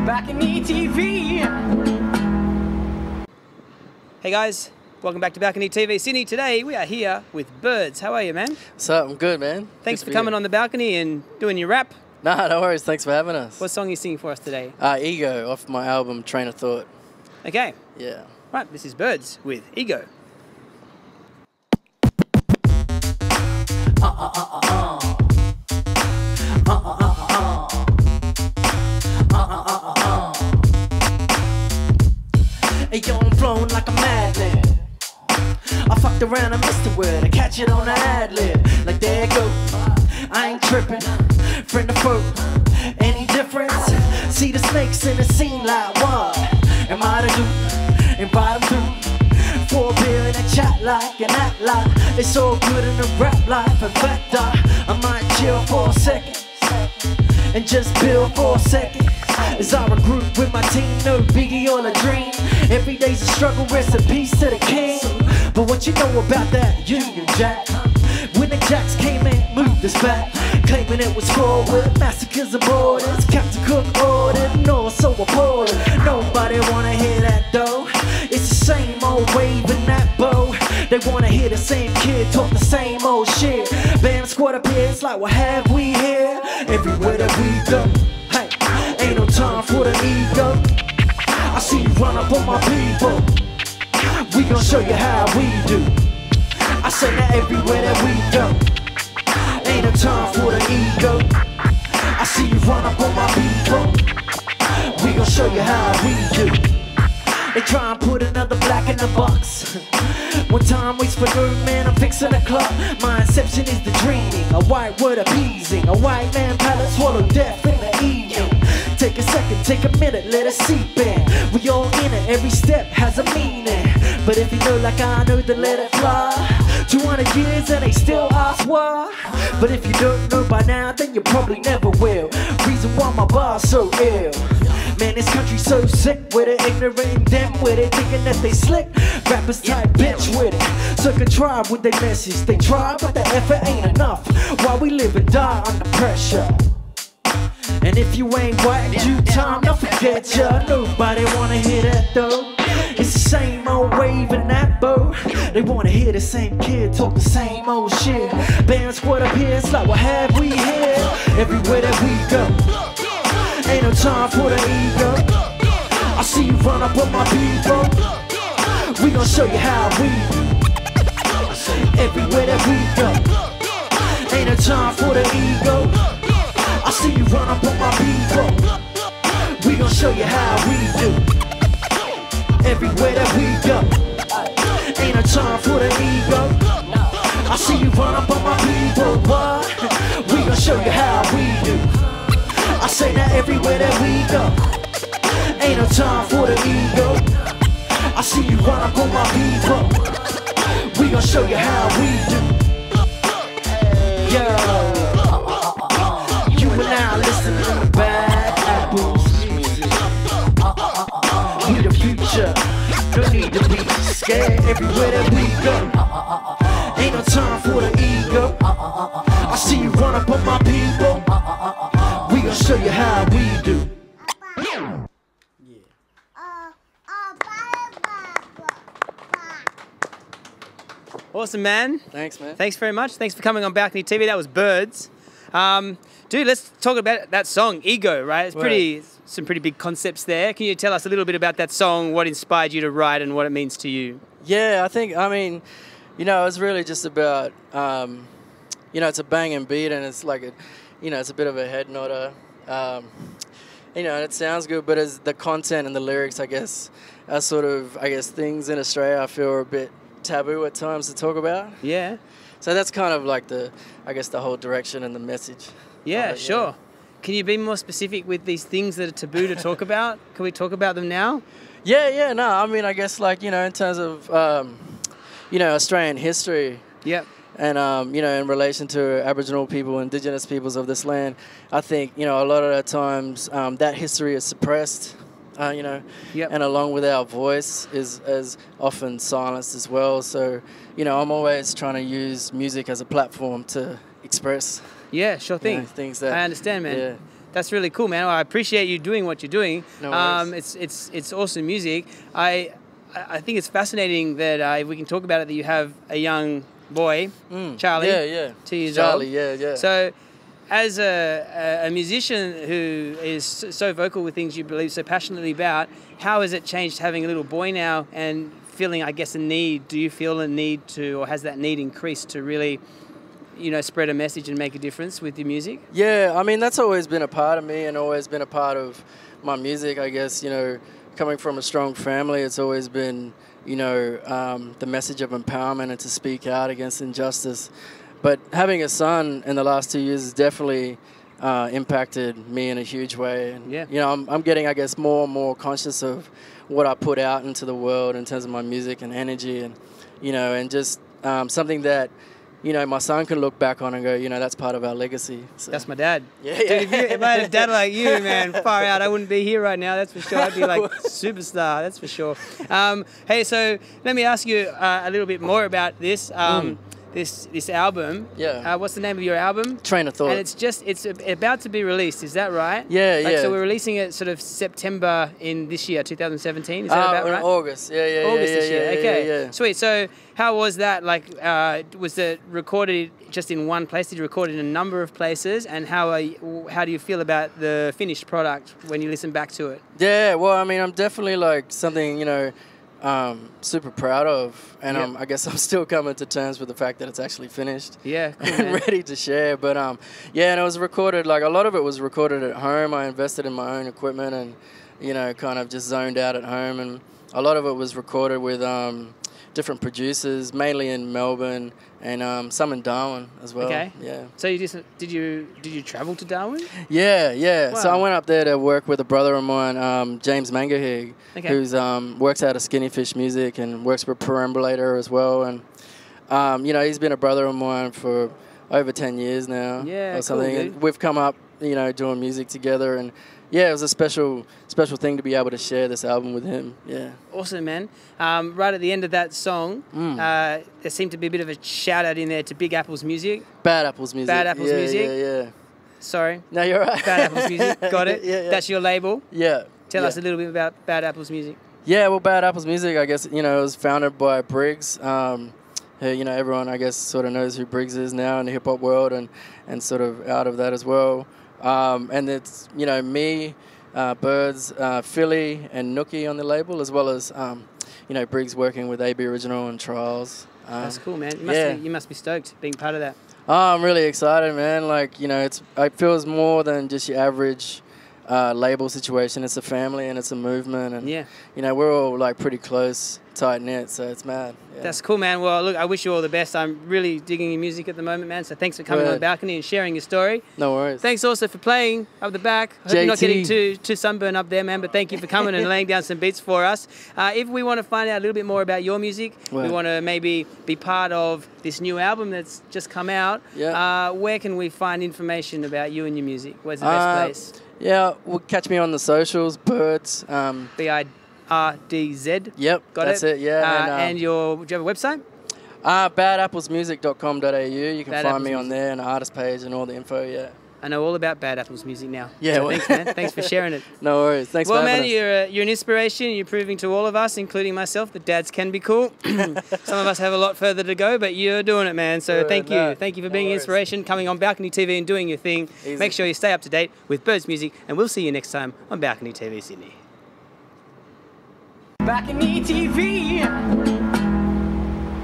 BalconyTV. Hey guys, welcome back to BalconyTV. Sydney, today we are here with Birdz. How are you, man? What's up? I'm good, man. Thanks for coming on the balcony and doing your rap. Nah, no worries. Thanks for having us. What song are you singing for us today? Ego, off my album Train of Thought. Okay. Yeah. Right, this is Birdz with Ego. Hey, yo, I'm flowing like a madman. I fucked around and missed the word. I catch it on the ad-lib. Like, there it go. I ain't tripping. Friend of foe. Any difference? See the snakes in the scene like what? Am I the dude? Invite them through. 4 beer in a chat like and act like it's all good in the rap life. In fact, I might chill for a second and just build for a second. As I regroup with my team, no biggie or a dream. Every day's a struggle, rest in peace to the king. But what you know about that Union Jack? When the Jacks came in, moved us back, claiming it was forward. Massacres of borders, Captain Cook ordered, no, so appalling. Nobody wanna hear that though. It's the same old waving that bow. They wanna hear the same kid talk the same old shit. Bam squad appears like what have we here? Everywhere that we go, hey, ain't no time for the ego. I see you run up on my people. We gon' show you how we do. I say that everywhere that we go, ain't no time for the ego. I see you run up on my people. We gon' show you how we do. They try and put another black in the box. One time waits for no man, I'm fixing a clock. My inception is the dreaming, a white word appeasing. A white man palate swallow death in the evening. Take a second, take a minute, let it seep in. We all in it, every step has a meaning. But if you know like I know, then let it fly. 200 years and they still ask why. But if you don't know by now, then you probably never will. Reason why my bar's so ill. Man, this country's so sick with it, ignorant them with it, thinking that they slick. Rappers type bitch with it, so contrive with their message. They try, but the effort ain't enough. While we live and die under pressure. And if you ain't white in due time, don't forget ya. Nobody wanna hear that though. It's the same old wave in that bow. They wanna hear the same kid talk the same old shit. Band squad up here, it's like what have we here? Everywhere that we go, ain't no time for the ego. I see you run up on my people. We gon' show you how we do. Everywhere that we go, ain't no time for the ego. I see you run up on my people. We gon' show you how we do. Everywhere that we go, ain't no time for the ego. I see you run up on my people. What? We gon' show you how we do. I say that everywhere that we go, ain't no time for the ego. I see you run up on my people. We gon' show you how we do. Yo. Now listen to the bad apples music. We the future, no need to be scared. Everywhere that we go, ain't no time for the ego. I see you run up on my people. We gon' show you how we do. Awesome, man. Thanks, man. Thanks very much. Thanks for coming on BalconyTV. That was Birdz. Dude, let's talk about that song, Ego, right? It's some pretty big concepts there. Can you tell us a little bit about that song, what inspired you to write and what it means to you? Yeah, I mean, you know, it's really just about, you know, it's a banging beat and it's like, it's a bit of a head nodder. You know, it sounds good, but as the content and the lyrics, I guess, are sort of, things in Australia I feel are a bit taboo at times to talk about. Yeah. So that's kind of like the whole direction and the message. Yeah, sure. Can you be more specific with these things that are taboo to talk about? Can we talk about them now? Yeah, no, I mean, I guess like, in terms of, Australian history. Yep. And, in relation to Aboriginal people, Indigenous peoples of this land, I think, a lot of the times that history is suppressed, Yep. and along with our voice is often silenced as well. So, I'm always trying to use music as a platform to express. Yeah, sure thing. Things that I understand, man. Yeah. That's really cool, man. Well, I appreciate you doing what you're doing. No worries. It's awesome music. I think it's fascinating that if we can talk about it, that you have a young boy, Charlie. Yeah. 2 years Charlie, old. yeah. So, as a musician who is so vocal with things you believe so passionately about, how has it changed having a little boy now and feeling, I guess, a need? Do you feel a need to, or has that need increased to really, you know, spread a message and make a difference with your music? Yeah, I mean, that's always been a part of me and always been a part of my music, I guess. You know, coming from a strong family, it's always been, you know, the message of empowerment and to speak out against injustice. But having a son in the last 2 years has definitely impacted me in a huge way. And, yeah. you know, I'm getting, I guess, more and more conscious of what I put out into the world in terms of my music and energy and, you know, and just something that, you know, my son can look back on and go, you know, that's part of our legacy. So. That's my dad. Yeah. Dude, if I had a dad like you, man, far out, I wouldn't be here right now, that's for sure. I'd be like superstar, that's for sure. Hey, so let me ask you a little bit more about this. This album. Yeah. What's the name of your album? Train of Thought. And it's about to be released, is that right? Yeah, yeah. So we're releasing it sort of September in this year, 2017. Is that about right? August. Yeah. August this year. Okay. Yeah. Sweet. So how was that? Like, was it recorded just in one place? Did you record it in a number of places? And how do you feel about the finished product when you listen back to it? Yeah. Well, I mean, I'm definitely like something, you know, super proud of, and I guess I'm still coming to terms with the fact that it's actually finished. Yeah, cool, and ready to share. But yeah, and it was recorded. Like a lot of it was recorded at home. I invested in my own equipment, and you know, kind of just zoned out at home. And a lot of it was recorded with different producers, mainly in Melbourne and some in Darwin as well. Okay. Yeah. So did you travel to Darwin? Yeah. Wow. So I went up there to work with a brother of mine, James Mangahig, who's works out of Skinny Fish Music and works for Perambulator as well. And you know, he's been a brother of mine for over 10 years now. Yeah, or something. cool, dude. And we've come up, you know, doing music together, and yeah, it was a special thing to be able to share this album with him. Yeah. Awesome, man. Right at the end of that song, there seemed to be a bit of a shout out in there to Big Apple's music. Bad Apple's Music. Bad Apple's Music. Yeah. Sorry. No, you're right. Bad Apple's Music. Got it. Yeah. That's your label. Yeah. Tell us a little bit about Bad Apple's Music. Yeah, well, Bad Apple's Music, I guess, you know, it was founded by Birdz. Who, you know, everyone, I guess, sort of knows who Birdz is now in the hip-hop world and sort of out of that as well. And it's, you know, me, Birdz, Philly, and Nookie on the label, as well as, you know, Briggs working with AB Original and Trials. That's cool, man. You must be stoked being part of that. Oh, I'm really excited, man. Like, you know, it feels more than just your average label situation. It's a family and it's a movement. And, you know, we're all, like, pretty close, tight-knit, so it's mad. Yeah. That's cool, man. Well, look, I wish you all the best. I'm really digging your music at the moment, man, so thanks for coming on the balcony and sharing your story. No worries. Thanks also for playing up the back. I hope you're not getting too sunburned up there, man, but thank you for coming and laying down some beats for us. If we want to find out a little bit more about your music, we want to maybe be part of this new album that's just come out, where can we find information about you and your music? Where's the best place? Yeah, well, catch me on the socials, Birdz. BIRDZ. Yep, that's it. Yeah. And do you have a website? Badapplesmusic.com.au. You can find me on there and the artist page and all the info. Yeah. I know all about Bad Apple's music now. Yeah. So thanks, man. Thanks for sharing it. No worries. Thanks for having us. Well, man, you're an inspiration. You're proving to all of us, including myself, that dads can be cool. Some of us have a lot further to go, but you're doing it, man. So thank you. Thank you for being an inspiration, coming on Balcony TV and doing your thing. Easy. Make sure you stay up to date with Birdz music, and we'll see you next time on Balcony TV Sydney. BalconyTV.